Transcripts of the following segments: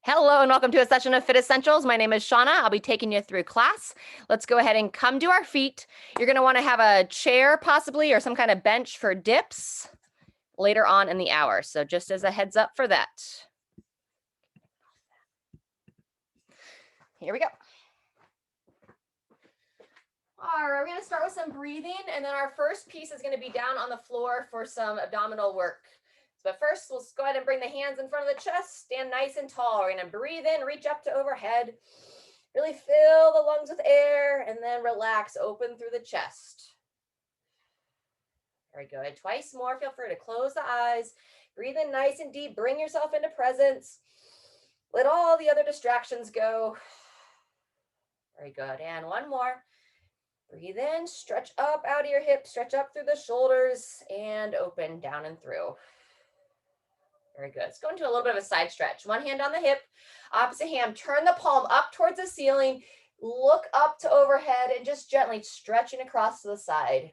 Hello and welcome to a session of Fit Essentials. My name is Shauna. I'll be taking you through class. Let's go ahead and come to our feet. You're going to want to have a chair possibly or some kind of bench for dips later on in the hour. So just as a heads up for that. Here we go. All right, we're going to start with some breathing, and then our first piece is going to be down on the floor for some abdominal work. But first, let's go ahead and bring the hands in front of the chest, stand nice and tall. We're going to breathe in, reach up to overhead, really fill the lungs with air, and then relax, open through the chest. Very good. Twice more. Feel free to close the eyes. Breathe in nice and deep. Bring yourself into presence. Let all the other distractions go. Very good. And one more. Breathe in, stretch up out of your hips, stretch up through the shoulders, and open down and through. Very good. Let's go into a little bit of a side stretch. One hand on the hip, opposite hand, turn the palm up towards the ceiling, look up to overhead, and just gently stretching across to the side.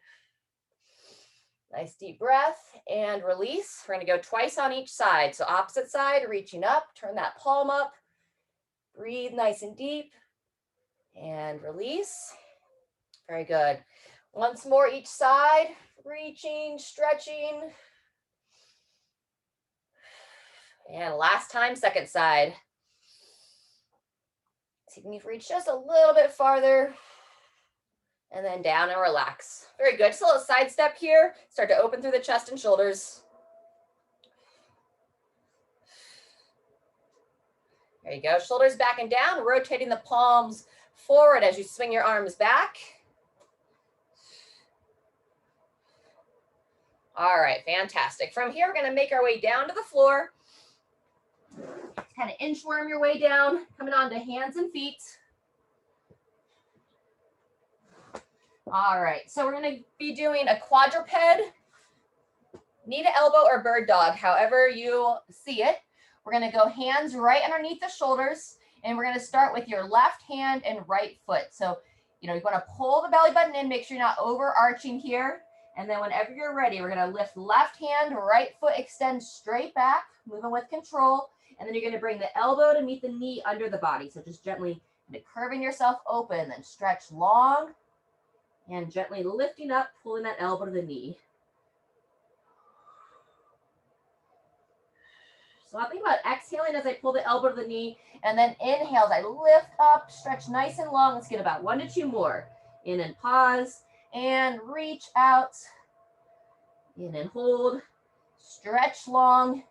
Nice deep breath and release. We're going to go twice on each side. So opposite side, reaching up, turn that palm up, breathe nice and deep, and release. Very good. Once more each side, reaching, stretching. And last time, second side. See if you can reach just a little bit farther. And then down and relax. Very good. Just a little side step here. Start to open through the chest and shoulders. There you go. Shoulders back and down, rotating the palms forward as you swing your arms back. All right, fantastic. From here, we're going to make our way down to the floor. Kind of inchworm your way down, coming onto hands and feet. All right, so we're going to be doing a quadruped, knee to elbow or bird dog, however you see it. We're going to go hands right underneath the shoulders, and we're going to start with your left hand and right foot. So, you want to pull the belly button in, make sure you're not overarching here. And then whenever you're ready, we're going to lift left hand, right foot, extend straight back, moving with control. And then you're going to bring the elbow to meet the knee under the body. So just gently curving yourself open, then stretch long and gently lifting up, pulling that elbow to the knee. So I'll think about exhaling as I pull the elbow to the knee, and then inhale as I lift up, stretch nice and long. Let's get about 1 to 2 more. In and pause, and reach out. In and hold, stretch long,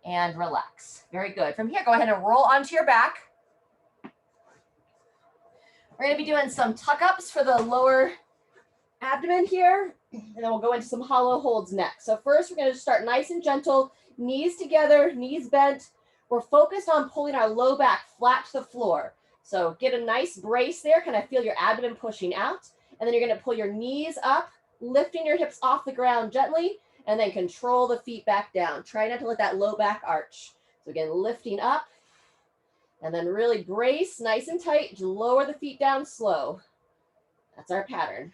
and relax. Very good. From here, go ahead and roll onto your back. We're going to be doing some tuck-ups for the lower abdomen here, and then we'll go into some hollow holds next. So first, we're going to start nice and gentle, knees together, knees bent. We're focused on pulling our low back flat to the floor. So get a nice brace there, kind of feel your abdomen pushing out, and then you're going to pull your knees up, lifting your hips off the ground gently, and then control the feet back down. Try not to let that low back arch. So again, lifting up, and then really brace nice and tight. Just lower the feet down slow. That's our pattern.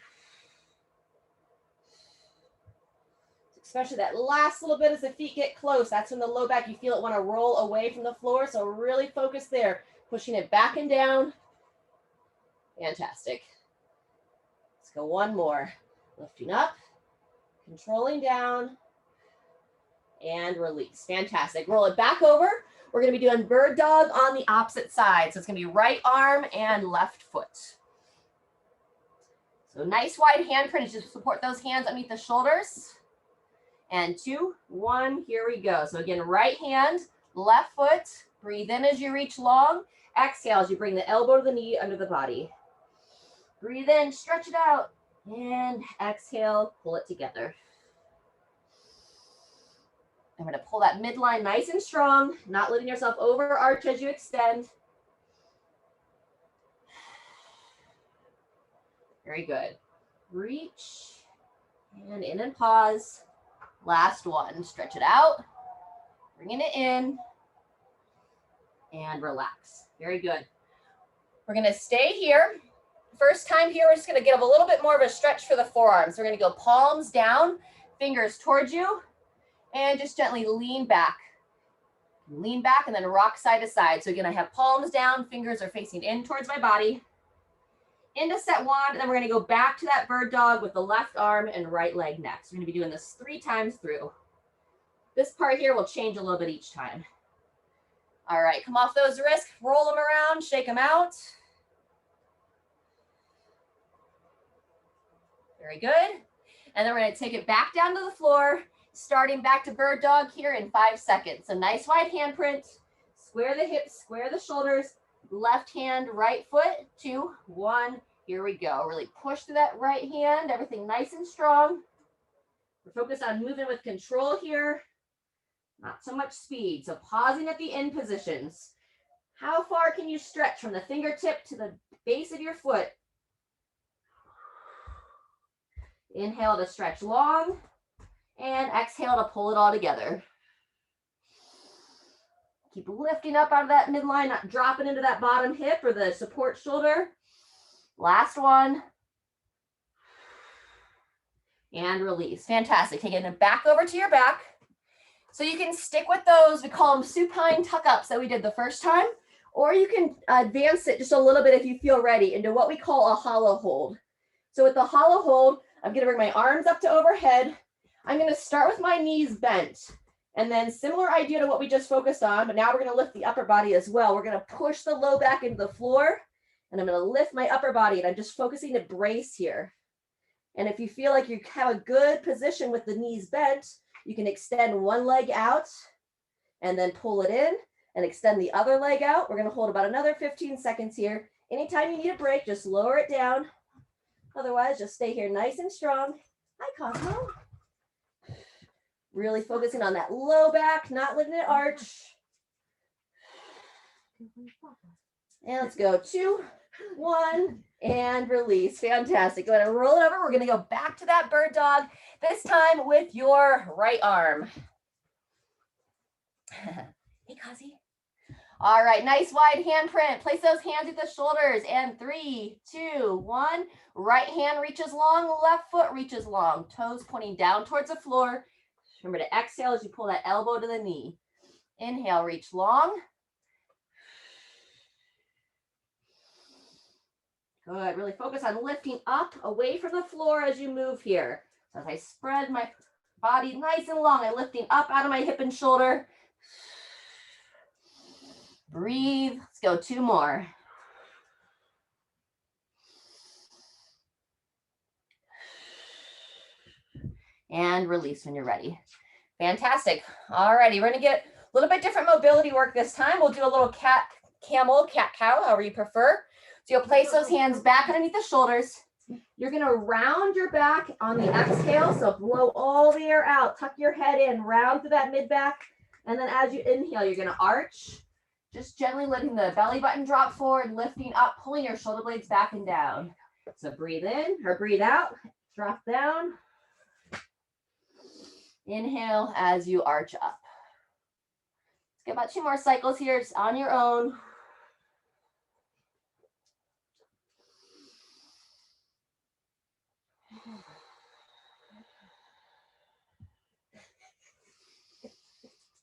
Especially that last little bit as the feet get close. That's when the low back, you feel it want to roll away from the floor. So really focus there, pushing it back and down. Fantastic. Let's go one more. Lifting up, controlling down, and release. Fantastic. Roll it back over. We're going to be doing bird dog on the opposite side. So it's going to be right arm and left foot. So nice wide handprint. Just support those hands underneath the shoulders. And 2, 1, here we go. So again, right hand, left foot. Breathe in as you reach long. Exhale as you bring the elbow to the knee under the body. Breathe in, stretch it out. And exhale, pull it together. I'm going to pull that midline nice and strong, not letting yourself overarch as you extend. Very good. Reach and in and pause. Last one, stretch it out, bringing it in, and relax. Very good. We're going to stay here. First time here, we're just going to give a little bit more of a stretch for the forearms. We're going to go palms down, fingers towards you, and just gently lean back. Lean back and then rock side to side. So again, I have palms down, fingers are facing in towards my body. Into set one, and then we're gonna go back to that bird dog with the left arm and right leg next. We're gonna be doing this 3 times through. This part here will change a little bit each time. All right, come off those wrists, roll them around, shake them out. Very good. And then we're gonna take it back down to the floor, starting back to bird dog here in 5 seconds. So nice wide handprint, square the hips, square the shoulders, left hand, right foot, 2, 1, here we go. Really push through that right hand, everything nice and strong. We're focused on moving with control here, not so much speed. So pausing at the end positions. How far can you stretch from the fingertip to the base of your foot? Inhale to stretch long, and exhale to pull it all together. Keep lifting up out of that midline, not dropping into that bottom hip or the support shoulder. Last one. And release. Fantastic. Taking it back over to your back. So you can stick with those, we call them supine tuck-ups that we did the first time, or you can advance it just a little bit if you feel ready into what we call a hollow hold. So with the hollow hold, I'm gonna bring my arms up to overhead. I'm gonna start with my knees bent. And then similar idea to what we just focused on, but now we're gonna lift the upper body as well. We're gonna push the low back into the floor, and I'm gonna lift my upper body, and I'm just focusing to brace here. And if you feel like you have a good position with the knees bent, you can extend one leg out and then pull it in and extend the other leg out. We're gonna hold about another 15 seconds here. Anytime you need a break, just lower it down. Otherwise, just stay here nice and strong. Hi, Cosmo. Really focusing on that low back, not letting it arch. And let's go 2, 1, and release. Fantastic. Go ahead and roll it over. We're going to go back to that bird dog, this time with your right arm. Hey, Kazi. All right, nice wide handprint. Place those hands at the shoulders. And 3, 2, 1. Right hand reaches long, left foot reaches long. Toes pointing down towards the floor. Remember to exhale as you pull that elbow to the knee. Inhale, reach long. Good, really focus on lifting up away from the floor as you move here. So as I spread my body nice and long, I'm lifting up out of my hip and shoulder. Breathe, let's go 2 more. And release when you're ready. Fantastic. All righty, we're gonna get a little bit different mobility work this time. We'll do a little cat, camel, cat, cow, however you prefer. So you'll place those hands back underneath the shoulders. You're gonna round your back on the exhale, so blow all the air out, tuck your head in, round through that mid back, and then as you inhale, you're gonna arch, just gently letting the belly button drop forward, lifting up, pulling your shoulder blades back and down. So breathe in or breathe out, drop down. Inhale as you arch up. Let's get about 2 more cycles here, just on your own.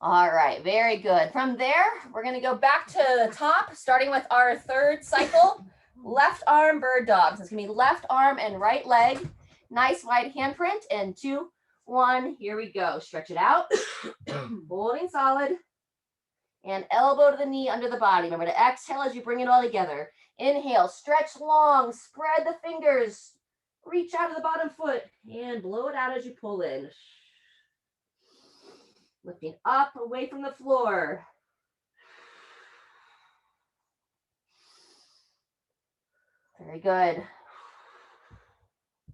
All right, very good. From there, we're going to go back to the top, starting with our 3rd cycle, left arm bird dog. So it's going to be left arm and right leg. Nice wide handprint, and 2, 1, here we go. Stretch it out, holding solid, and elbow to the knee under the body. Remember to exhale as you bring it all together. Inhale, stretch long, spread the fingers, reach out to the bottom foot, and blow it out as you pull in. Lifting up away from the floor. Very good. A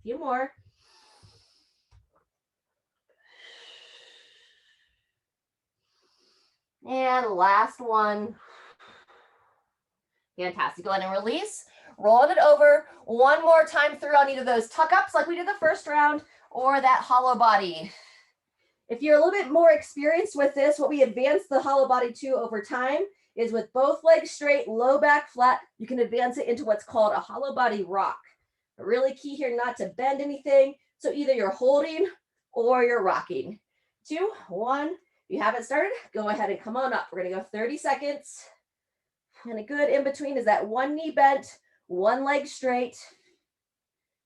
few more. And last one. Fantastic. Go ahead and release. Rolling it over. One more time through on either those tuck ups like we did the first round or that hollow body. If you're a little bit more experienced with this, what we advance the hollow body to over time is with both legs straight, low back flat, you can advance it into what's called a hollow body rock. But really key here not to bend anything. So either you're holding or you're rocking. 2, 1, If you haven't started, go ahead and come on up. We're gonna go 30 seconds. And a good in between is that one knee bent, one leg straight,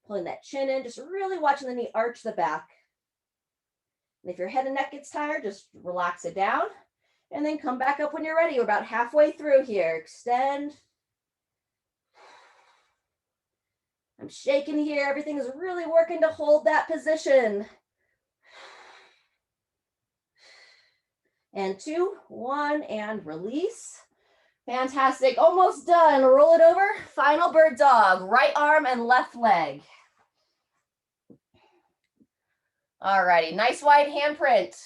pulling that chin in, just really watching the knee arch the back. And if your head and neck gets tired, just relax it down and then come back up when you're ready. We're about halfway through here. Extend. I'm shaking here. Everything is really working to hold that position. And 2, 1, and release. Fantastic, almost done. Roll it over, final bird dog, right arm and left leg. All righty, nice wide handprint.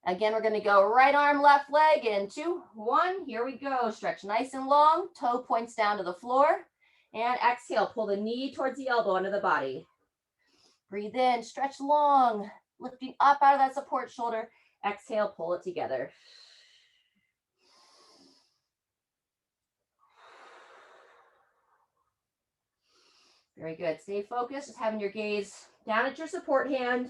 Again, we're gonna go right arm, left leg in 2, 1, here we go. Stretch nice and long, toe points down to the floor, and exhale, pull the knee towards the elbow under the body. Breathe in, stretch long, lifting up out of that support shoulder. Exhale, pull it together. Very good. Stay focused, just having your gaze down at your support hand.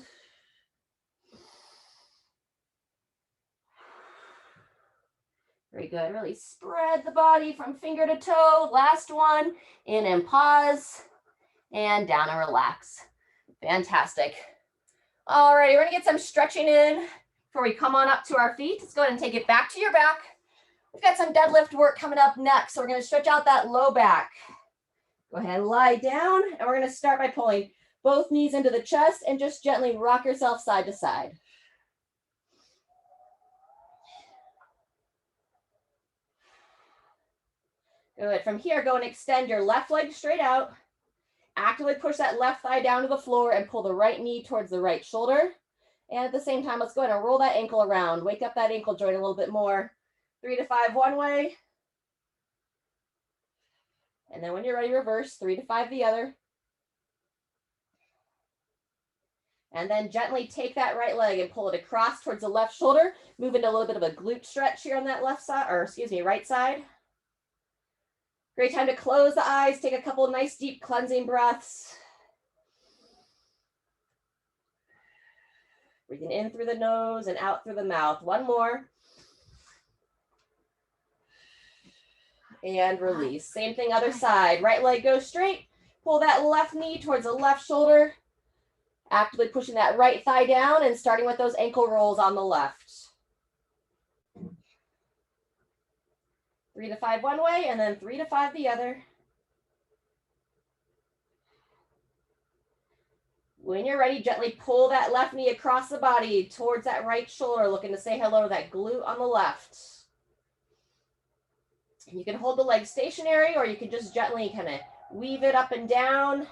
Very good. Really spread the body from finger to toe. Last one. In and pause. And down and relax. Fantastic. All right, we're going to get some stretching in before we come on up to our feet. Let's go ahead and take it back to your back. We've got some deadlift work coming up next, so we're going to stretch out that low back. Go ahead and lie down, and we're going to start by pulling both knees into the chest and just gently rock yourself side to side. Good. From here, go and extend your left leg straight out. Actively push that left thigh down to the floor and pull the right knee towards the right shoulder. And at the same time, let's go ahead and roll that ankle around. Wake up that ankle joint a little bit more. 3 to 5 one way. And then when you're ready, reverse, 3 to 5 the other. And then gently take that right leg and pull it across towards the left shoulder. Move into a little bit of a glute stretch here on that left side, or excuse me, right side. Great time to close the eyes. Take a couple of nice deep cleansing breaths. Breathing in through the nose and out through the mouth. One more. And release. Same thing, other side. Right leg goes straight. Pull that left knee towards the left shoulder. Actively pushing that right thigh down and starting with those ankle rolls on the left. 3 to 5 one way and then 3 to 5 the other. When you're ready, gently pull that left knee across the body towards that right shoulder, looking to say hello to that glute on the left. You can hold the leg stationary, or you can just gently kind of weave it up and down,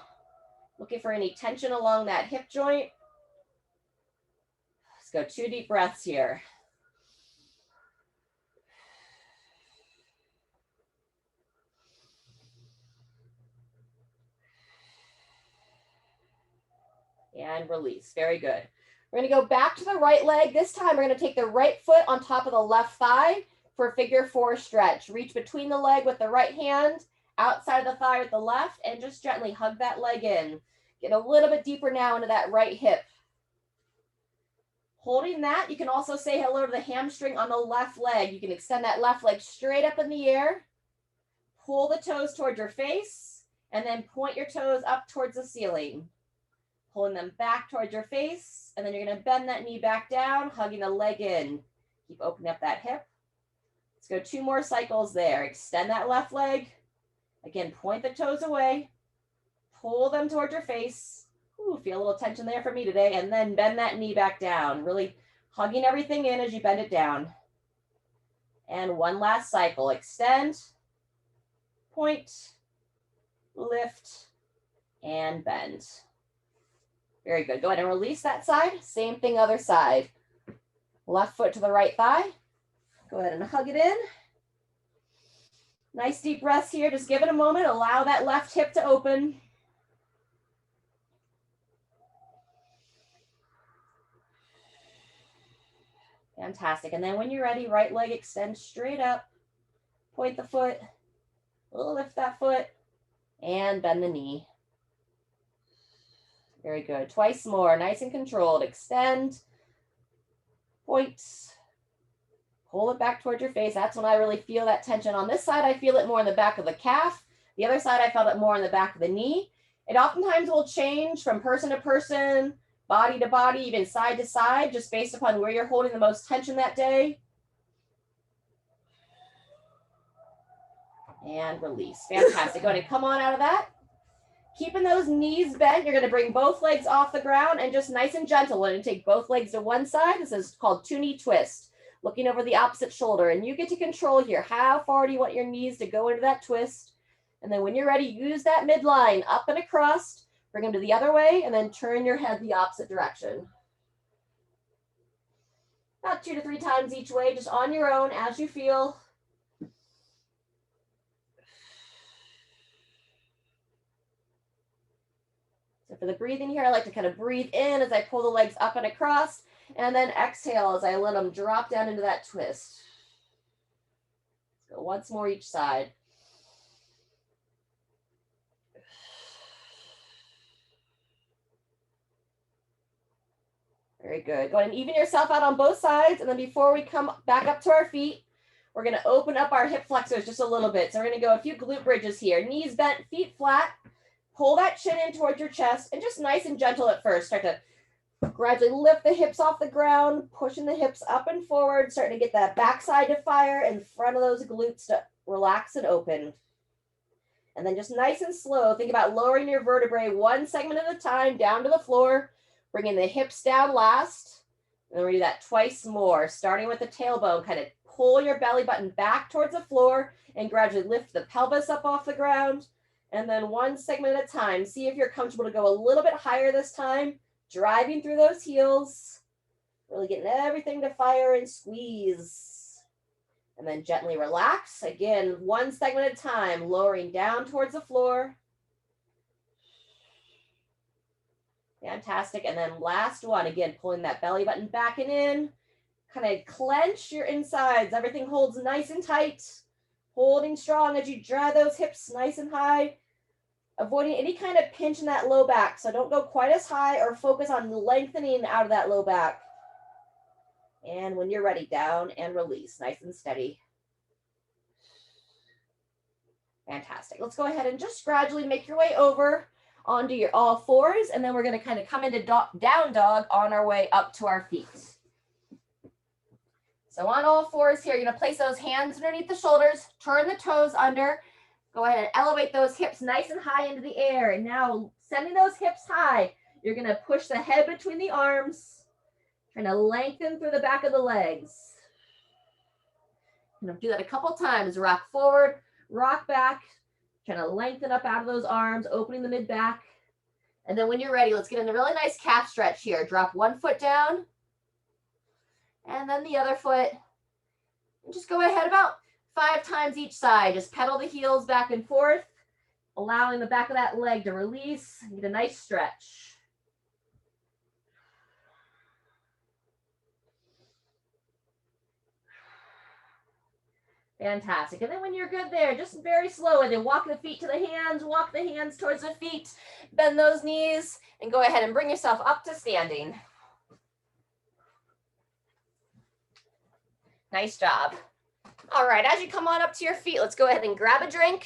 looking for any tension along that hip joint. Let's go 2 deep breaths here. And release. Very good. We're going to go back to the right leg. This time we're going to take the right foot on top of the left thigh for a figure 4 stretch. Reach between the leg with the right hand, outside of the thigh with the left, and just gently hug that leg in. Get a little bit deeper now into that right hip. Holding that, you can also say hello to the hamstring on the left leg. You can extend that left leg straight up in the air. Pull the toes towards your face, and then point your toes up towards the ceiling. Pulling them back towards your face, and then you're going to bend that knee back down, hugging the leg in. Keep opening up that hip. Let's go 2 more cycles there. Extend that left leg. Again, point the toes away. Pull them towards your face. Ooh, feel a little tension there for me today. And then bend that knee back down. Really hugging everything in as you bend it down. And one last cycle. Extend, point, lift, and bend. Very good. Go ahead and release that side. Same thing, other side. Left foot to the right thigh. Go ahead and hug it in. Nice deep breaths here. Just give it a moment. Allow that left hip to open. Fantastic. And then when you're ready, right leg extend straight up. Point the foot. Lift that foot. And bend the knee. Very good. Twice more. Nice and controlled. Extend. Point. Pull it back towards your face. That's when I really feel that tension. On this side, I feel it more in the back of the calf. The other side, I felt it more in the back of the knee. It oftentimes will change from person to person, body to body, even side to side, just based upon where you're holding the most tension that day. And release. Fantastic. Go ahead and come on out of that. Keeping those knees bent, you're going to bring both legs off the ground and just nice and gentle. We're going to take both legs to one side. This is called two-knee twist. Looking over the opposite shoulder. And you get to control here. How far do you want your knees to go into that twist? And then when you're ready, use that midline up and across. Bring them to the other way and then turn your head the opposite direction. About 2 to 3 times each way, just on your own as you feel. So for the breathing here, I like to kind of breathe in as I pull the legs up and across, and then exhale as I let them drop down into that twist. Let's go once more each side. Very good. Go ahead and even yourself out on both sides. And then before we come back up to our feet, we're going to open up our hip flexors just a little bit. So we're going to go a few glute bridges here. Knees bent, feet flat. Pull that chin in towards your chest and just nice and gentle at first. Start to gradually lift the hips off the ground, pushing the hips up and forward, starting to get that backside to fire in front of those glutes to relax and open. And then just nice and slow, think about lowering your vertebrae one segment at a time down to the floor. Bringing the hips down last, and then we're going to do that twice more, starting with the tailbone. Kind of pull your belly button back towards the floor and gradually lift the pelvis up off the ground. And then one segment at a time. See if you're comfortable to go a little bit higher this time, driving through those heels, really getting everything to fire and squeeze. And then gently relax. Again, one segment at a time, lowering down towards the floor. Fantastic. And then last one, again, pulling that belly button back and in. Kind of clench your insides. Everything holds nice and tight. Holding strong as you drive those hips nice and high. Avoiding any kind of pinch in that low back. So don't go quite as high or focus on lengthening out of that low back. And when you're ready, down and release. Nice and steady. Fantastic. Let's go ahead and just gradually make your way over onto your all fours, and then we're going to kind of come into down dog on our way up to our feet. So on all fours here, you're going to place those hands underneath the shoulders, turn the toes under, go ahead and elevate those hips nice and high into the air. And now sending those hips high, you're going to push the head between the arms, trying to lengthen through the back of the legs. I'm going to do that a couple times. Rock forward, rock back, trying to lengthen up out of those arms, opening the mid back. And then when you're ready, let's get in a really nice calf stretch here. Drop one foot down and then the other foot. And just go ahead about 5 times each side. Just pedal the heels back and forth, allowing the back of that leg to release. Get a nice stretch. Fantastic. And then when you're good there, just very slow, and then walk the feet to the hands, walk the hands towards the feet, bend those knees, and go ahead and bring yourself up to standing. Nice job. All right, as you come on up to your feet, let's go ahead and grab a drink.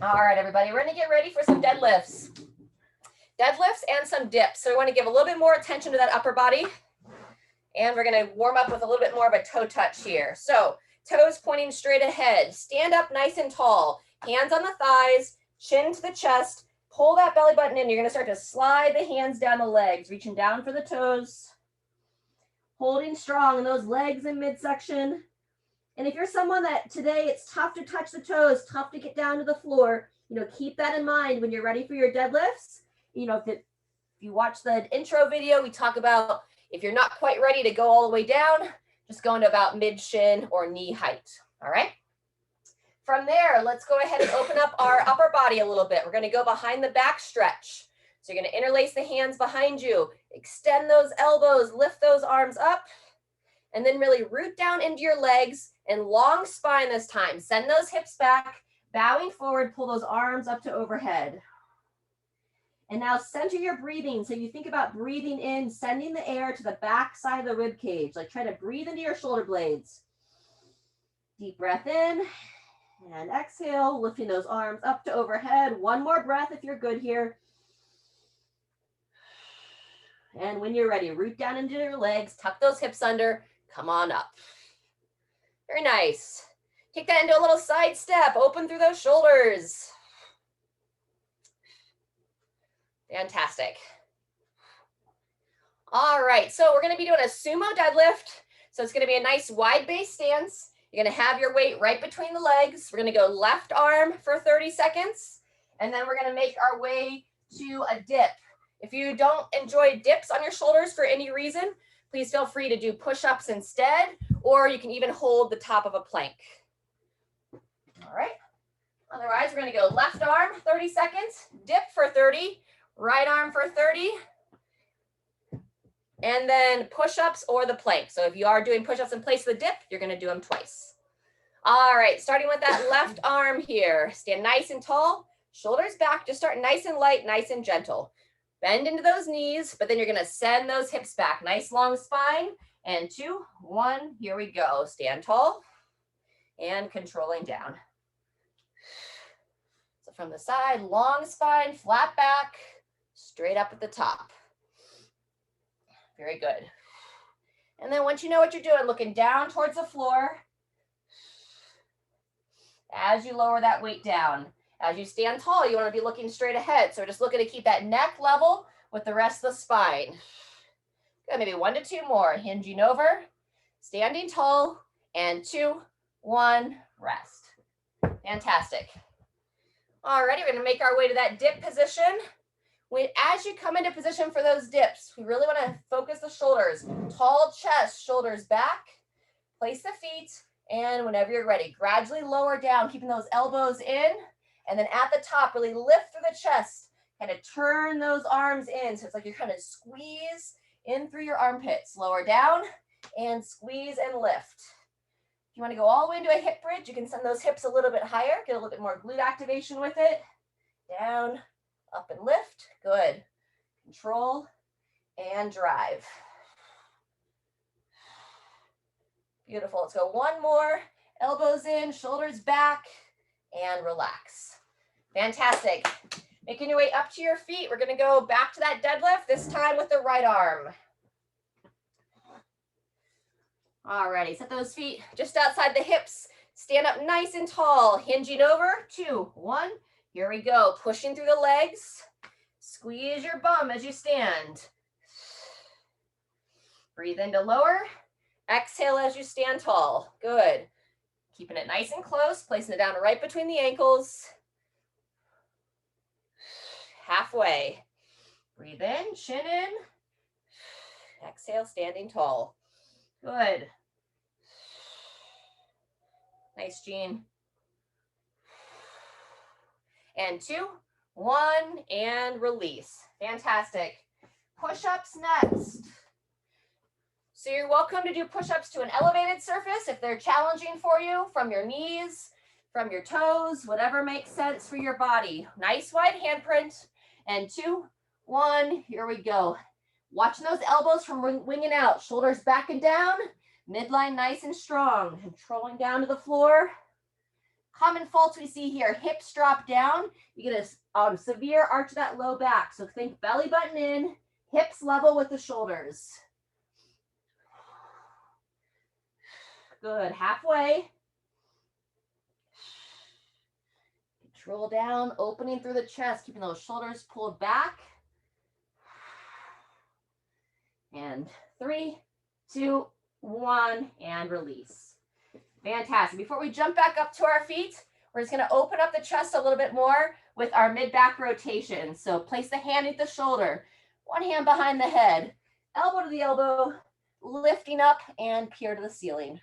All right, everybody, we're going to get ready for some deadlifts. Deadlifts and some dips. So we want to give a little bit more attention to that upper body. And we're going to warm up with a little bit more of a toe touch here. So toes pointing straight ahead. Stand up nice and tall. Hands on the thighs, chin to the chest. Pull that belly button in. You're going to start to slide the hands down the legs, reaching down for the toes. Holding strong in those legs in midsection. And if you're someone that today it's tough to touch the toes, tough to get down to the floor, keep that in mind when you're ready for your deadlifts. If you watch the intro video, we talk about if you're not quite ready to go all the way down, just go into about mid shin or knee height. All right. From there, let's go ahead and open up our upper body a little bit. We're going to go behind the back stretch. So you're going to interlace the hands behind you, extend those elbows, lift those arms up, and then really root down into your legs and long spine this time. Send those hips back, Bowing forward, pull those arms up to overhead. And now center your breathing. So you think about breathing in, sending the air to the back side of the rib cage. Like try to breathe into your shoulder blades. Deep breath in and exhale, lifting those arms up to overhead. One more breath if you're good here. And when you're ready, root down into your legs, tuck those hips under, come on up. Very nice. Take that into a little side step, open through those shoulders. Fantastic. All right, so we're gonna be doing a sumo deadlift. So it's gonna be a nice wide base stance. You're gonna have your weight right between the legs. We're gonna go left arm for 30 seconds, and then we're gonna make our way to a dip. If you don't enjoy dips on your shoulders for any reason, please feel free to do push-ups instead, or you can even hold the top of a plank. All right. Otherwise, we're going to go left arm, 30 seconds, dip for 30, right arm for 30, and then push-ups or the plank. So if you are doing push-ups in place of the dip, you're going to do them twice. All right, starting with that left arm here. Stand nice and tall, shoulders back. Just start nice and light, nice and gentle. Bend into those knees, but then you're going to send those hips back. Nice long spine. And 2, 1, here we go. Stand tall and controlling down. So from the side, long spine, flat back, straight up at the top. Very good. And then once you know what you're doing, looking down towards the floor as you lower that weight down. As you stand tall, you want to be looking straight ahead. So we're just looking to keep that neck level with the rest of the spine. Good, maybe 1 to 2 more. Hinging over, standing tall, and 2, 1, rest. Fantastic. Alrighty, we're going to make our way to that dip position. As you come into position for those dips, we really want to focus the shoulders. Tall chest, shoulders back. Place the feet, and whenever you're ready, gradually lower down, keeping those elbows in. And then at the top, really lift through the chest, kind of turn those arms in. So it's like you're kind of squeeze in through your armpits. Lower down and squeeze and lift. If you want to go all the way into a hip bridge, you can send those hips a little bit higher, get a little bit more glute activation with it. Down, up and lift. Good. Control and drive. Beautiful. Let's go one more. Elbows in, shoulders back, and relax. Fantastic. Making your way up to your feet. We're going to go back to that deadlift, this time with the right arm. Alrighty, set those feet just outside the hips. Stand up nice and tall, hinging over. 2, 1. Here we go. Pushing through the legs. Squeeze your bum as you stand. Breathe in to lower. Exhale as you stand tall. Good. Keeping it nice and close, placing it down right between the ankles. Halfway. Breathe in, chin in. Exhale, standing tall. Good. Nice, Jean. And 2, 1, and release. Fantastic. Push-ups next. So you're welcome to do push-ups to an elevated surface if they're challenging for you, from your knees, from your toes, whatever makes sense for your body. Nice wide handprint. And 2, 1, here we go. Watching those elbows from winging out, shoulders back and down, midline nice and strong, controlling down to the floor. Common faults we see here, hips drop down. You get a severe arch of that low back. So think belly button in, hips level with the shoulders. Good, halfway. Control down, opening through the chest, keeping those shoulders pulled back. And 3, 2, 1, and release. Fantastic. Before we jump back up to our feet, we're just going to open up the chest a little bit more with our mid-back rotation. So place the hand at the shoulder, one hand behind the head, elbow to the elbow, lifting up and peer to the ceiling.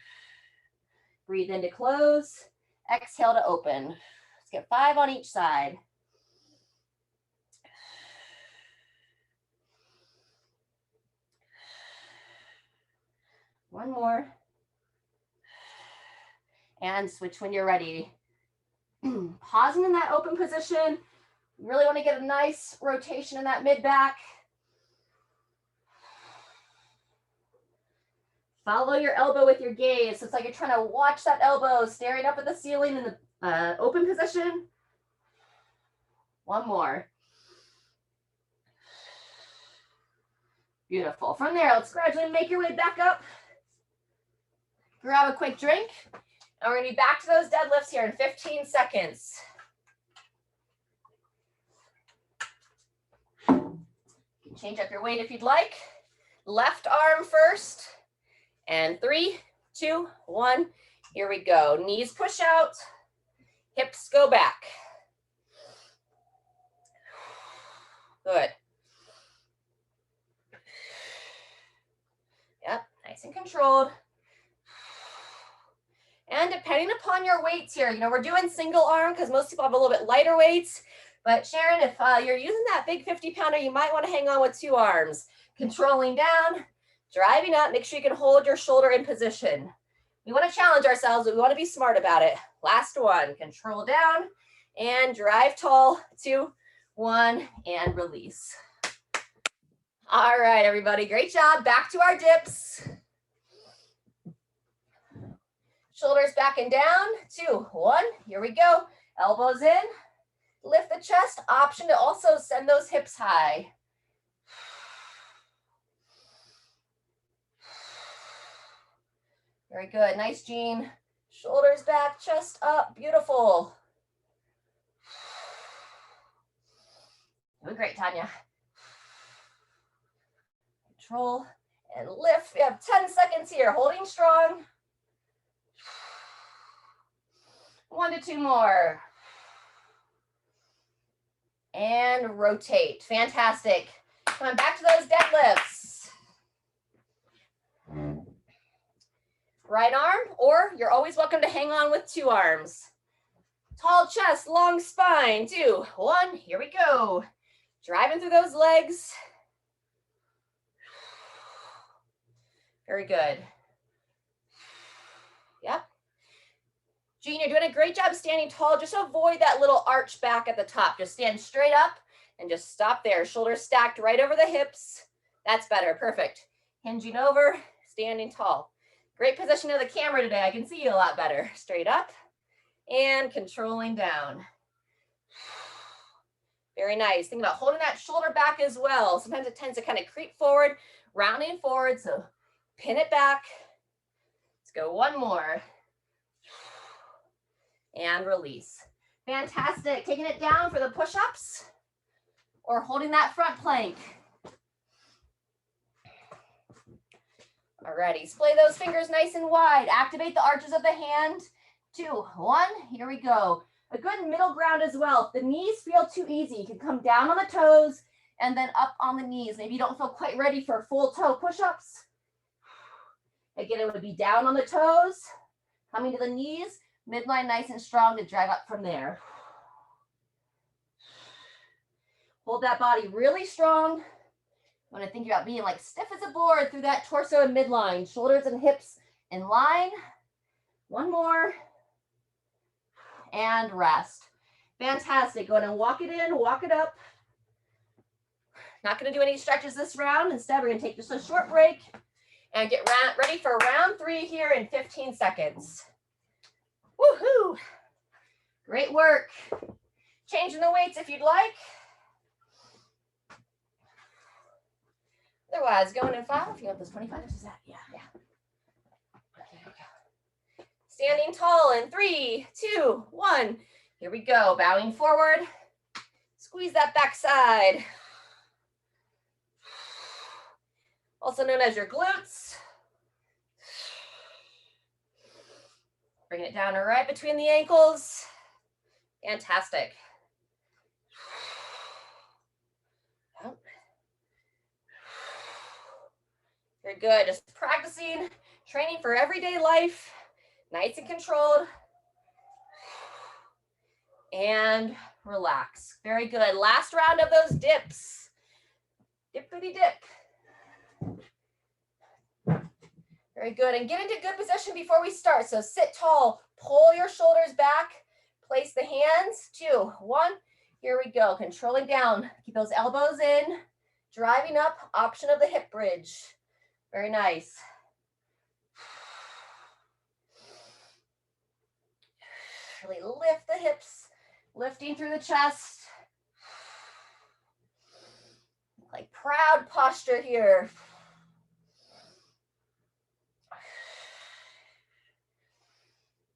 Breathe in to close, exhale to open. Let's get 5 on each side. One more. And switch when you're ready. Pausing in that open position. You really want to get a nice rotation in that mid back. Follow your elbow with your gaze. So it's like you're trying to watch that elbow, staring up at the ceiling in the open position. One more. Beautiful. From there, let's gradually make your way back up. Grab a quick drink. And we're going to be back to those deadlifts here in 15 seconds. You can change up your weight if you'd like. Left arm first. And 3, 2, 1. Here we go. Knees push out. Hips go back. Good. Yep, nice and controlled. And depending upon your weights here, we're doing single arm because most people have a little bit lighter weights. But Sharon, if you're using that big 50-pounder, you might want to hang on with 2 arms. Controlling down, driving up, make sure you can hold your shoulder in position. We want to challenge ourselves, but we want to be smart about it. Last one, control down and drive tall. 2, 1, and release. All right, everybody, great job. Back to our dips. Shoulders back and down. 2, 1, here we go. Elbows in, lift the chest. Option to also send those hips high. Very good, nice, Jean. Shoulders back, chest up, beautiful. Doing great, Tanya. Control and lift. We have 10 seconds here, holding strong. 1 to 2 more. And rotate, fantastic. Come on, back to those deadlifts. Right arm, or you're always welcome to hang on with 2 arms. Tall chest, long spine. 2, 1, here we go. Driving through those legs. Very good. Yep. Jean, you're doing a great job standing tall. Just avoid that little arch back at the top. Just stand straight up and just stop there. Shoulders stacked right over the hips. That's better, perfect. Hinging over, standing tall. Great position of the camera today. I can see you a lot better. Straight up and controlling down. Very nice. Think about holding that shoulder back as well. Sometimes it tends to kind of creep forward, rounding forward. So pin it back. Let's go 1 more. And release. Fantastic. Taking it down for the push-ups or holding that front plank. Alrighty, splay those fingers nice and wide. Activate the arches of the hand. 2, 1, here we go. A good middle ground as well. If the knees feel too easy, you can come down on the toes and then up on the knees. Maybe you don't feel quite ready for full toe push-ups. Again, it would be down on the toes, coming to the knees, midline nice and strong to drag up from there. Hold that body really strong. I want to think about being like stiff as a board through that torso and midline, shoulders and hips in line. 1 more. And rest. Fantastic. Go ahead and walk it in, walk it up. Not going to do any stretches this round. Instead, we're going to take just a short break and get ready for round 3 here in 15 seconds. Woohoo! Great work. Changing the weights if you'd like. Otherwise, going in 5. If you want those 25, is that? Yeah. There we go. Standing tall in 3, 2, 1. Here we go. Bowing forward. Squeeze that back side. Also known as your glutes. Bring it down right between the ankles. Fantastic. Very good. Just practicing, training for everyday life. Nice and controlled. And relax. Very good. Last round of those dips. Dippity dip. Very good. And get into good position before we start. So sit tall, pull your shoulders back, place the hands. 2, 1. Here we go. Controlling down. Keep those elbows in. Driving up. Option of the hip bridge. Very nice. Really lift the hips. Lifting through the chest. Like proud posture here.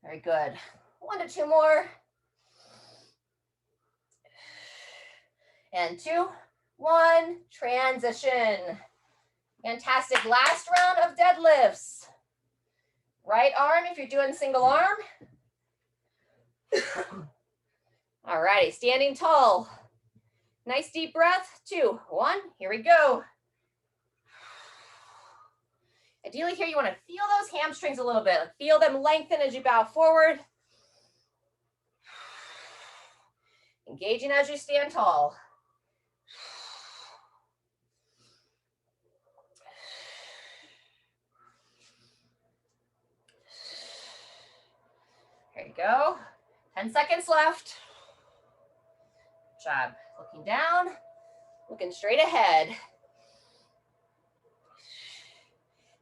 Very good. 1 to 2 more. And 2, 1. Transition. Fantastic. Last round of deadlifts. Right arm if you're doing single arm. All righty, standing tall. Nice deep breath. 2, 1. Here we go. Ideally here, you want to feel those hamstrings a little bit. Feel them lengthen as you bow forward. Engaging as you stand tall. There you go. 10 seconds left. Good job. Looking down, looking straight ahead.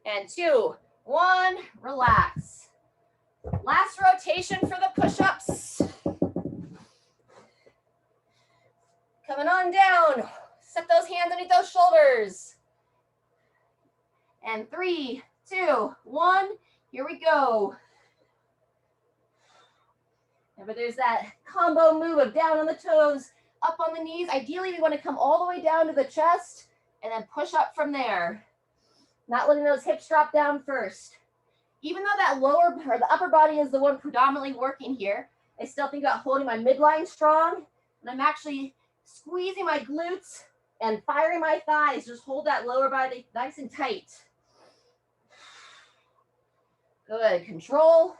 And 2, 1, relax. Last rotation for the push-ups. Coming on down. Set those hands underneath those shoulders. And 3, 2, 1, here we go. Remember, there's that combo move of down on the toes, up on the knees. Ideally, we want to come all the way down to the chest and then push up from there. Not letting those hips drop down first. Even though that lower or the upper body is the one predominantly working here, I still think about holding my midline strong. And I'm actually squeezing my glutes and firing my thighs. Just hold that lower body nice and tight. Good. Control,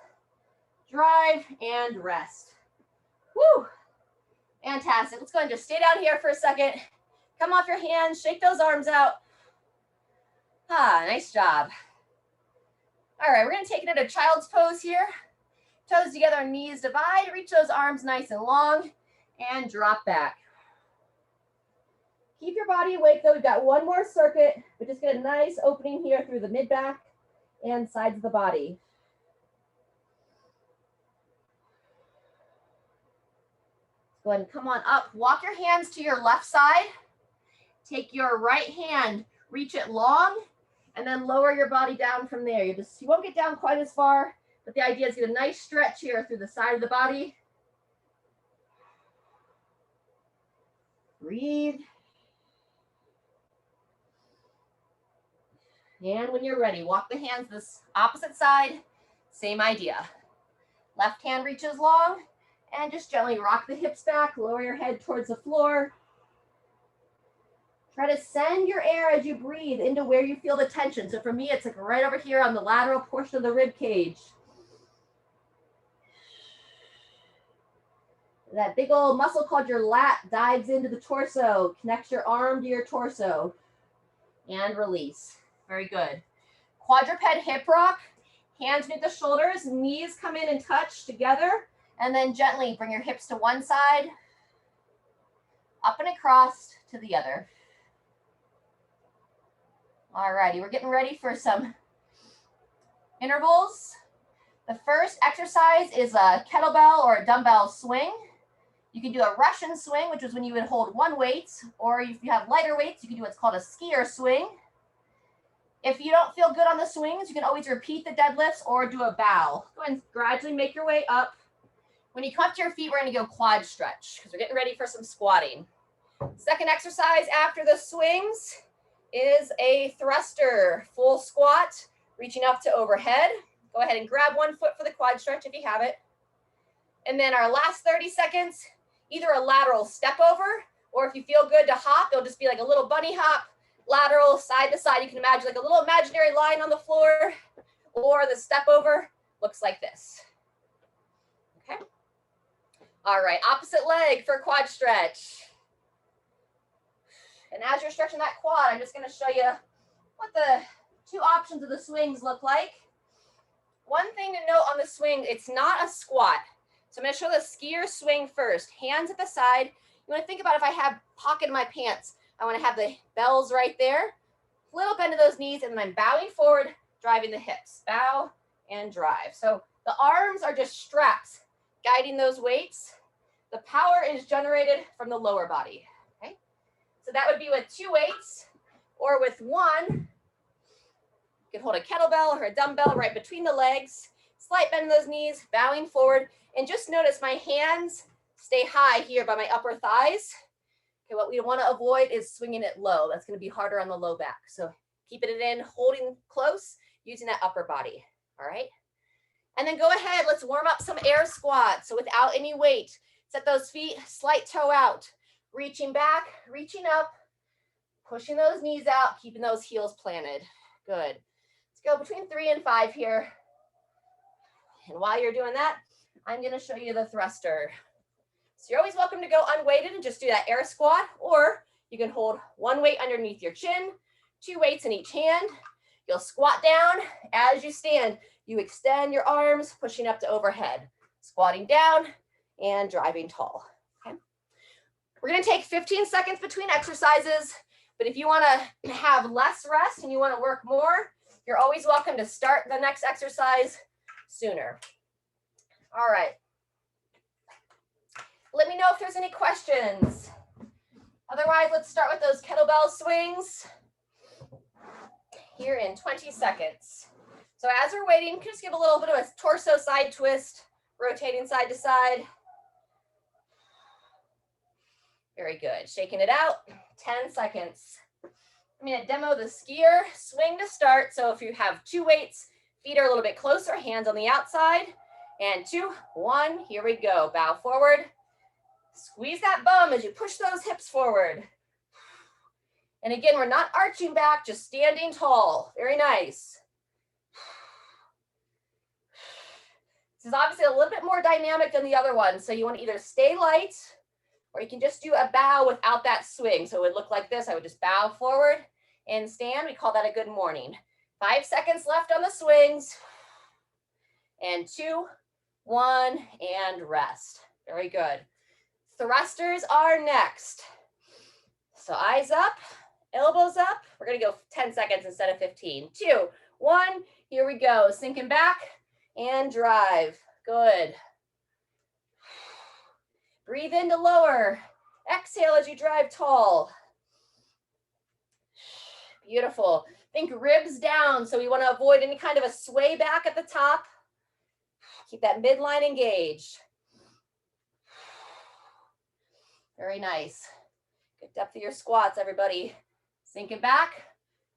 drive, and rest. Woo! Fantastic. Let's go ahead and just stay down here for a second. Come off your hands, shake those arms out. Ah, nice job. All right, we're going to take it into child's pose here. Toes together, knees divide. Reach those arms nice and long and drop back. Keep your body awake though. We've got one more circuit, but just get a nice opening here through the mid-back and sides of the body. Go ahead and come on up. Walk your hands to your left side. Take your right hand, reach it long, and then lower your body down from there. You won't get down quite as far, but the idea is get a nice stretch here through the side of the body. Breathe. And when you're ready, walk the hands this opposite side. Same idea. Left hand reaches long, and just gently rock the hips back, lower your head towards the floor. Try to send your air as you breathe into where you feel the tension. So for me, it's like right over here on the lateral portion of the rib cage. That big old muscle called your lat dives into the torso, connects your arm to your torso, and release. Very good. Quadruped hip rock, hands beneath the shoulders, knees come in and touch together, and then gently bring your hips to one side, up and across to the other. All righty, we're getting ready for some intervals. The first exercise is a kettlebell or a dumbbell swing. You can do a Russian swing, which is when you would hold one weight, or if you have lighter weights, you can do what's called a skier swing. If you don't feel good on the swings, you can always repeat the deadlifts or do a bow. Go ahead and gradually make your way up. When you come up to your feet, we're going to go quad stretch because we're getting ready for some squatting. Second exercise after the swings is a thruster, full squat, reaching up to overhead. Go ahead and grab one foot for the quad stretch if you have it. And then our last 30 seconds, either a lateral step over, or if you feel good to hop, it'll just be like a little bunny hop, lateral, side to side. You can imagine like a little imaginary line on the floor, or the step over looks like this. Okay. All right, opposite leg for quad stretch. And as you're stretching that quad, I'm just going to show you what the two options of the swings look like. One thing to note on the swing, it's not a squat. So I'm going to show the skier swing first. Hands at the side. You want to think about if I have pocket in my pants. I want to have the bells right there. Little bend of those knees, and then I'm bowing forward, driving the hips. Bow and drive. So the arms are just straps guiding those weights. The power is generated from the lower body. Okay? So that would be with 2 weights, or with 1. You can hold a kettlebell or a dumbbell right between the legs. Slight bend in those knees, bowing forward. And just notice my hands stay high here by my upper thighs. Okay, what we want to avoid is swinging it low. That's going to be harder on the low back. So keeping it in, holding close, using that upper body. All right. And then go ahead, let's warm up some air squats. So without any weight, set those feet, slight toe out, reaching back, reaching up, pushing those knees out, keeping those heels planted. Good. Let's go between 3 and 5 here. And while you're doing that, I'm going to show you the thruster. So you're always welcome to go unweighted and just do that air squat, or you can hold 1 weight underneath your chin, 2 weights in each hand. You'll squat down. As you stand, you extend your arms, pushing up to overhead, squatting down and driving tall. Okay. We're going to take 15 seconds between exercises, but if you want to have less rest and you want to work more, you're always welcome to start the next exercise sooner. All right. Let me know if there's any questions. Otherwise, let's start with those kettlebell swings here in 20 seconds. So as we're waiting, just give a little bit of a torso side twist, rotating side to side. Very good. Shaking it out, 10 seconds. I'm going to demo the skier swing to start. So if you have 2 weights, feet are a little bit closer, hands on the outside. And 2, 1, here we go. Bow forward. Squeeze that bum as you push those hips forward. And again, we're not arching back, just standing tall. Very nice. This is obviously a little bit more dynamic than the other one. So you want to either stay light, or you can just do a bow without that swing. So it would look like this. I would just bow forward and stand. We call that a good morning. 5 seconds left on the swings. And 2, 1, and rest. Very good. Thrusters are next. So eyes up, elbows up. We're going to go 10 seconds instead of 15. 2, 1, here we go. Sinking back and drive. Good. Breathe in to lower. Exhale as you drive tall. Beautiful. Think ribs down, so we want to avoid any kind of a sway back at the top. Keep that midline engaged. Very nice. Good depth of your squats, everybody. Sinking back,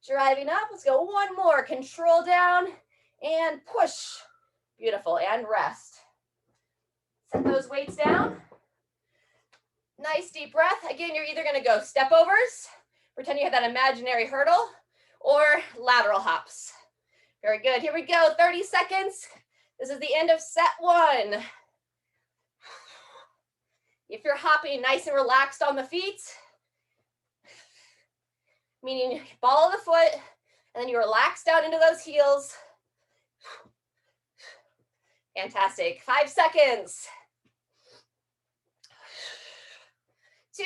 driving up. Let's go 1 more. Control down and push. Beautiful. And rest. Set those weights down. Nice deep breath. Again, you're either going to go step overs, pretend you have that imaginary hurdle, or lateral hops. Very good. Here we go. 30 seconds. This is the end of set 1. If you're hopping nice and relaxed on the feet, meaning ball of the foot, and then you relax down into those heels. Fantastic. 5 seconds. 2,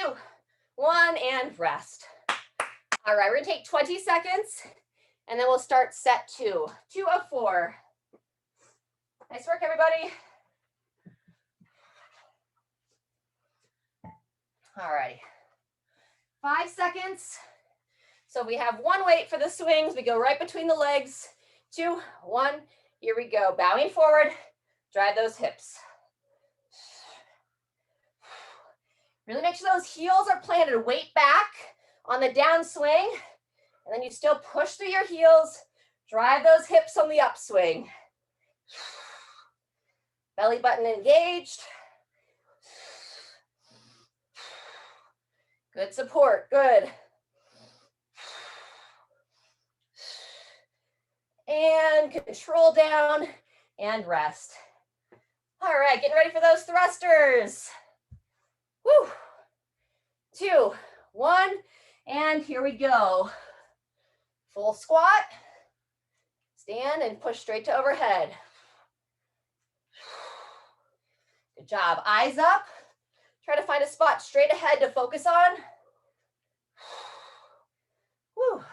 1, and rest. All right, we're gonna take 20 seconds, and then we'll start set 2. 2 of 4. Nice work, everybody. All right, 5 seconds. So we have 1 weight for the swings. We go right between the legs. 2, 1, here we go. Bowing forward, drive those hips. Really make sure those heels are planted. Weight back on the downswing, and then you still push through your heels. Drive those hips on the upswing. Belly button engaged. Good support, good. And control down and rest. All right, getting ready for those thrusters. Woo. 2, 1, and here we go. Full squat. Stand and push straight to overhead. Good job. Eyes up. Try to find a spot straight ahead to focus on. Whew.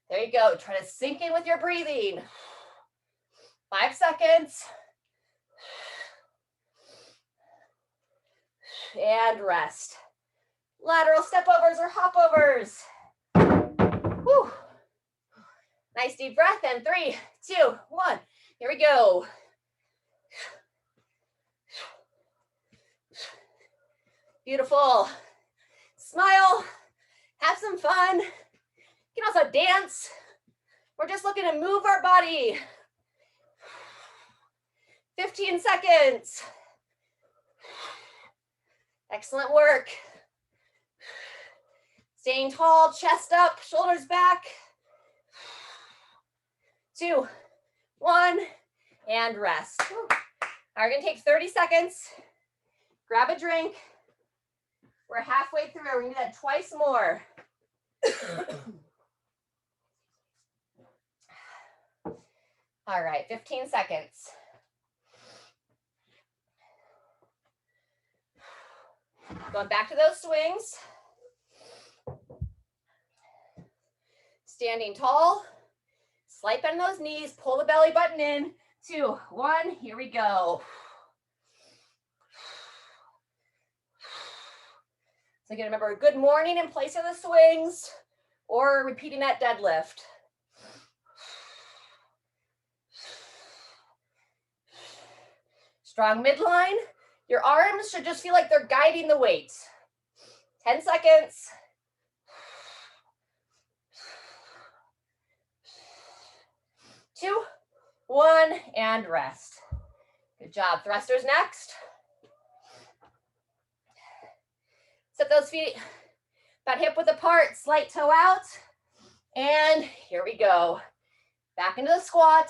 There you go. Try to sink in with your breathing. 5 seconds. And rest. Lateral step overs or hop overs. Whew. Nice deep breath. And 3, 2, 1. Here we go. Beautiful. Smile. Have some fun. You can also dance. We're just looking to move our body. 15 seconds. Excellent work. Staying tall, chest up, shoulders back. 2, 1, and rest. All right, we're gonna take 30 seconds. Grab a drink. We're halfway through. We're gonna do that twice more. All right, 15 seconds. Going back to those swings. Standing tall. Slight bend those knees. Pull the belly button in. 2, 1. Here we go. So again, remember, good morning in place of the swings or repeating that deadlift. Strong midline. Your arms should just feel like they're guiding the weight. 10 seconds. Two, 1, and rest. Good job. Thrusters next. Set those feet about hip width apart, slight toe out. And here we go. Back into the squat.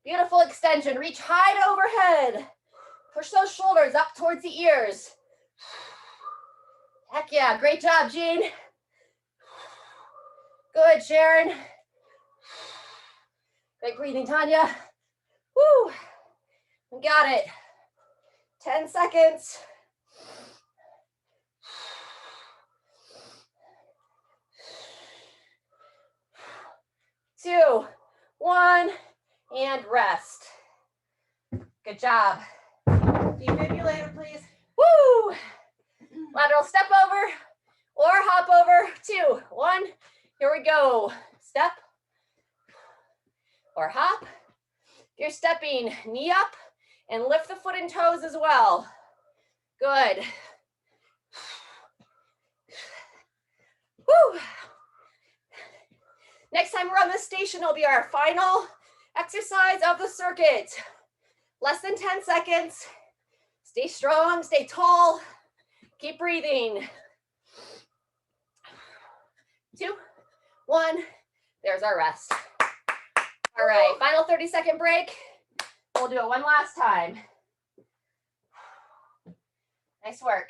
Beautiful extension. Reach high to overhead. Push those shoulders up towards the ears. Heck yeah. Great job, Jean. Good, Sharon. Great breathing, Tanya. Woo. We got it. 10 seconds. 2, 1, and rest. Good job. Defibrillator, please. Woo! Lateral step over or hop over. 2, 1. Here we go. Step or hop. If you're stepping, knee up and lift the foot and toes as well. Good. Woo! Next time we're on this station, it'll be our final exercise of the circuit. Less than 10 seconds. Stay strong, stay tall. Keep breathing. 2, 1. There's our rest. All right, final 30-second break. We'll do it one last time. Nice work.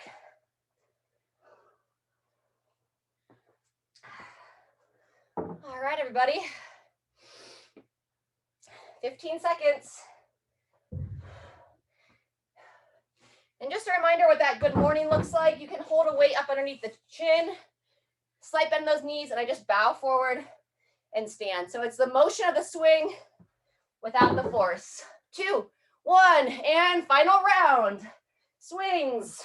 All right, everybody. 15 seconds. And just a reminder what that good morning looks like. You can hold a weight up underneath the chin, slight bend those knees, and I just bow forward and stand. So it's the motion of the swing without the force. 2, 1, and final round. Swings.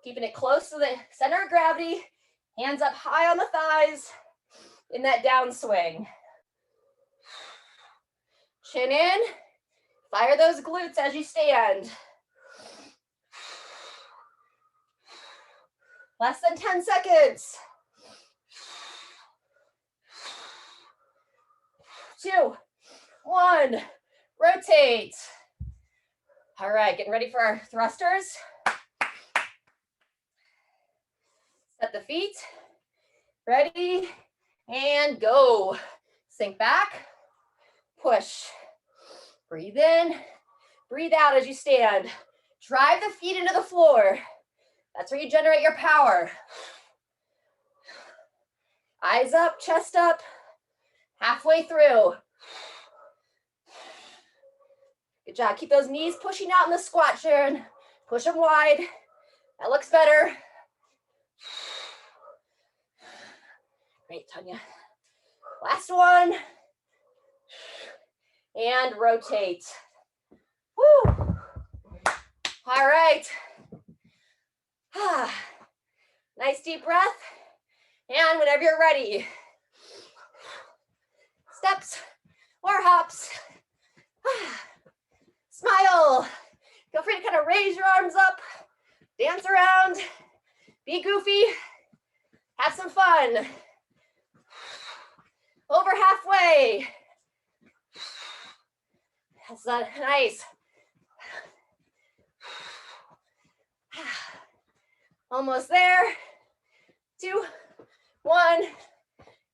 Keeping it close to the center of gravity. Hands up high on the thighs in that downswing. Chin in. Fire those glutes as you stand. Less than 10 seconds. 2, 1. Rotate. All right, getting ready for our thrusters. Set the feet. Ready, and go. Sink back. Push. Breathe in. Breathe out as you stand. Drive the feet into the floor. That's where you generate your power. Eyes up, chest up. Halfway through. Good job. Keep those knees pushing out in the squat, Sharon. Push them wide. That looks better. Great, Tanya. Last one. And rotate. Woo. All right. Nice deep breath. And whenever you're ready, steps or hops. Smile. Feel free to kind of raise your arms up, dance around, be goofy, have some fun. Over halfway. That's nice. Almost there. 2, 1,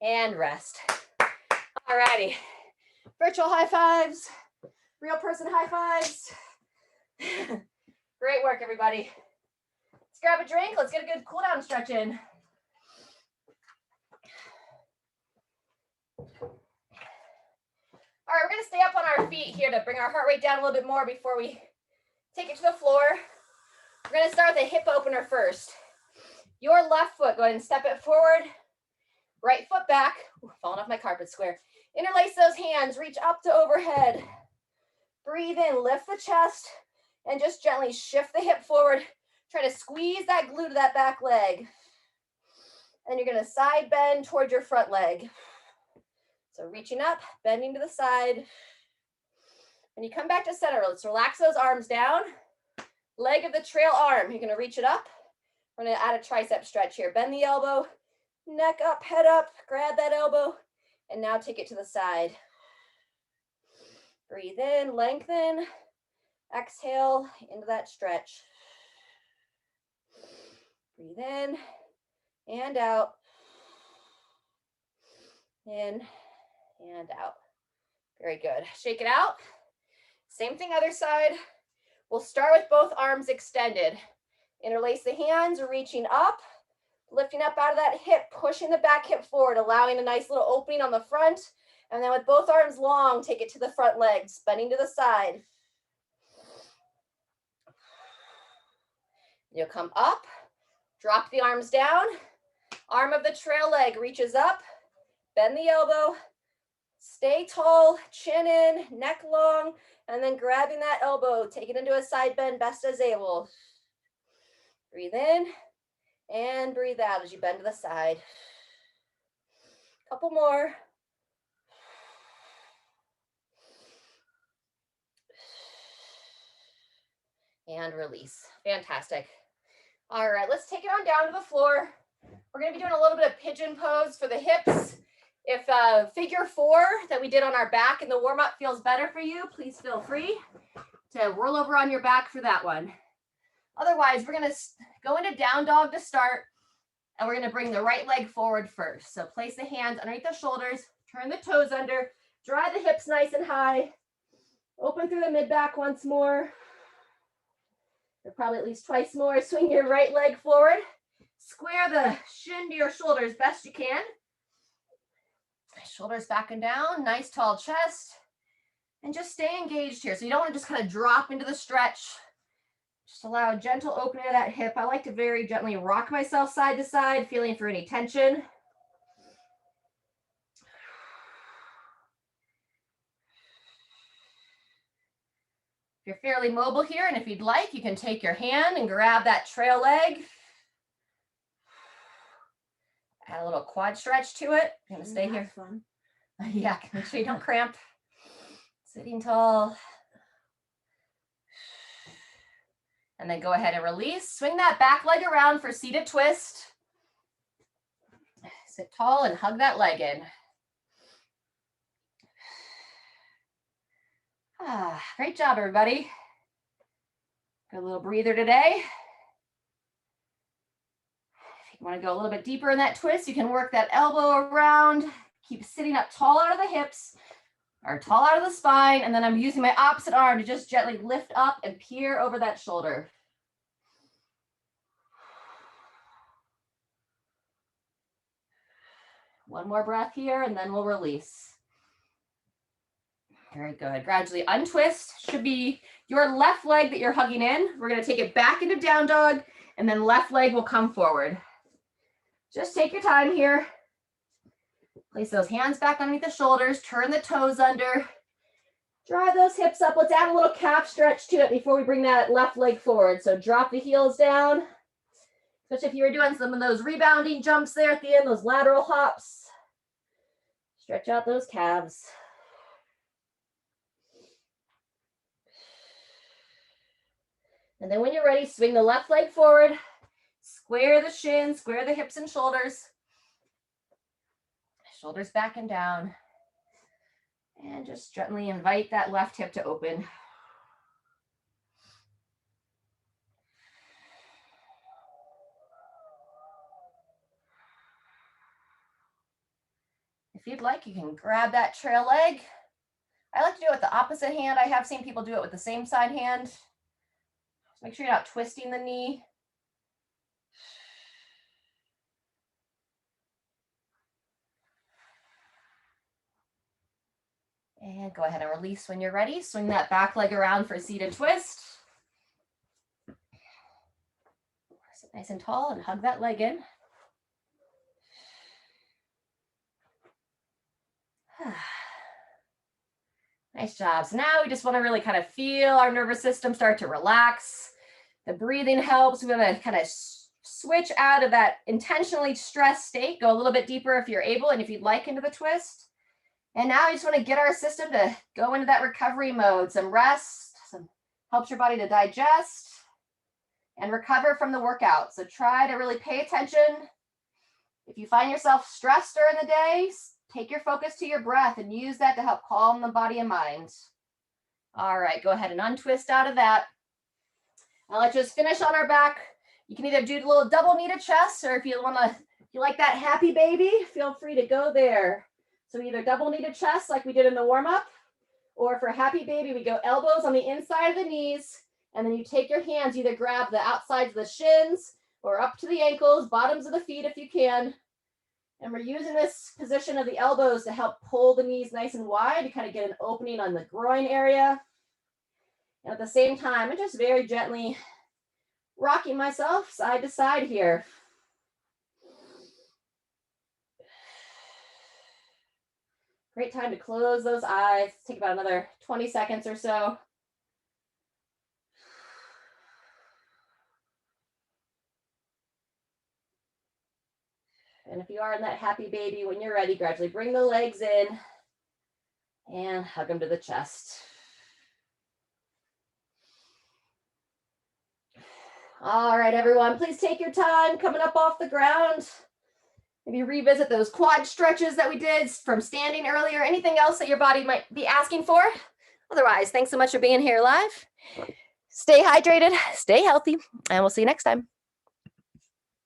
and rest. Alrighty. Virtual high fives, real person high fives. Great work, everybody. Let's grab a drink. Let's get a good cool down stretch in. All right, we're going to stay up on our feet here to bring our heart rate down a little bit more before we take it to the floor. We're going to start with a hip opener first. Your left foot, go ahead and step it forward. Right foot back. Ooh, falling off my carpet square. Interlace those hands, reach up to overhead. Breathe in, lift the chest, and just gently shift the hip forward. Try to squeeze that glute to that back leg. And you're going to side bend toward your front leg. So reaching up, bending to the side. When you come back to center, let's relax those arms down. Leg of the trail arm, you're going to reach it up. We're going to add a tricep stretch here. Bend the elbow, neck up, head up, grab that elbow, and now take it to the side. Breathe in, lengthen, exhale into that stretch. Breathe in and out. In and out. Very good. Shake it out. Same thing other side. We'll start with both arms extended. Interlace the hands, reaching up, lifting up out of that hip, pushing the back hip forward, allowing a nice little opening on the front. And then with both arms long, take it to the front legs, bending to the side. You'll come up, drop the arms down. Arm of the trail leg reaches up, bend the elbow, stay tall, chin in, neck long, and then grabbing that elbow, take it into a side bend best as able. Breathe in and breathe out as you bend to the side. Couple more. And release. Fantastic. All right, let's take it on down to the floor. We're going to be doing a little bit of pigeon pose for the hips. If figure 4 that we did on our back in the warm-up feels better for you, please feel free to roll over on your back for that one. Otherwise, we're going to go into down dog to start, and we're going to bring the right leg forward first. So place the hands underneath the shoulders, turn the toes under, drive the hips nice and high, open through the mid-back once more. Or probably at least twice more. Swing your right leg forward. Square the shin to your shoulders best you can. Shoulders back and down. Nice tall chest. And just stay engaged here. So you don't want to just kind of drop into the stretch. Just allow a gentle opening of that hip. I like to very gently rock myself side to side, feeling for any tension. You're fairly mobile here, and if you'd like, you can take your hand and grab that trail leg. Add a little quad stretch to it. I'm gonna stay here. Fun. Yeah, make sure you don't cramp. Sitting tall. And then go ahead and release. Swing that back leg around for seated twist. Sit tall and hug that leg in. Great job, everybody. Good little breather today. If you want to go a little bit deeper in that twist, you can work that elbow around. Keep sitting up tall out of the hips or tall out of the spine. And then I'm using my opposite arm to just gently lift up and peer over that shoulder. One more breath here, and then we'll release. Very good. Gradually untwist. Should be your left leg that you're hugging in. We're going to take it back into down dog, and then left leg will come forward. Just take your time here. Place those hands back underneath the shoulders. Turn the toes under. Drive those hips up. Let's add a little calf stretch to it before we bring that left leg forward. So drop the heels down. Especially if you were doing some of those rebounding jumps there at the end, those lateral hops. Stretch out those calves. And then when you're ready, swing the left leg forward. Square the shins, square the hips and shoulders. Shoulders back and down. And just gently invite that left hip to open. If you'd like, you can grab that trail leg. I like to do it with the opposite hand. I have seen people do it with the same side hand. Just make sure you're not twisting the knee. And go ahead and release when you're ready. Swing that back leg around for a seated twist. Sit nice and tall and hug that leg in. Nice job. So now we just want to really kind of feel our nervous system start to relax. The breathing helps. We want to kind of switch out of that intentionally stressed state. Go a little bit deeper if you're able and if you'd like into the twist. And now we just want to get our system to go into that recovery mode. Some rest, some helps your body to digest and recover from the workout. So try to really pay attention. If you find yourself stressed during the day, take your focus to your breath and use that to help calm the body and mind. All right, go ahead and untwist out of that. Now let's just finish on our back. You can either do a little double kneaded chest, or if you like that happy baby, feel free to go there. So either double kneaded chest like we did in the warm up, or for happy baby, we go elbows on the inside of the knees, and then you take your hands, either grab the outsides of the shins or up to the ankles, bottoms of the feet if you can. And we're using this position of the elbows to help pull the knees nice and wide to kind of get an opening on the groin area. And at the same time, I'm just very gently rocking myself side to side here. Great time to close those eyes. Take about another 20 seconds or so. And if you are in that happy baby, when you're ready, gradually bring the legs in and hug them to the chest. All right, everyone, please take your time coming up off the ground. Maybe revisit those quad stretches that we did from standing earlier. Anything else that your body might be asking for? Otherwise, thanks so much for being here live. Stay hydrated, stay healthy, and we'll see you next time.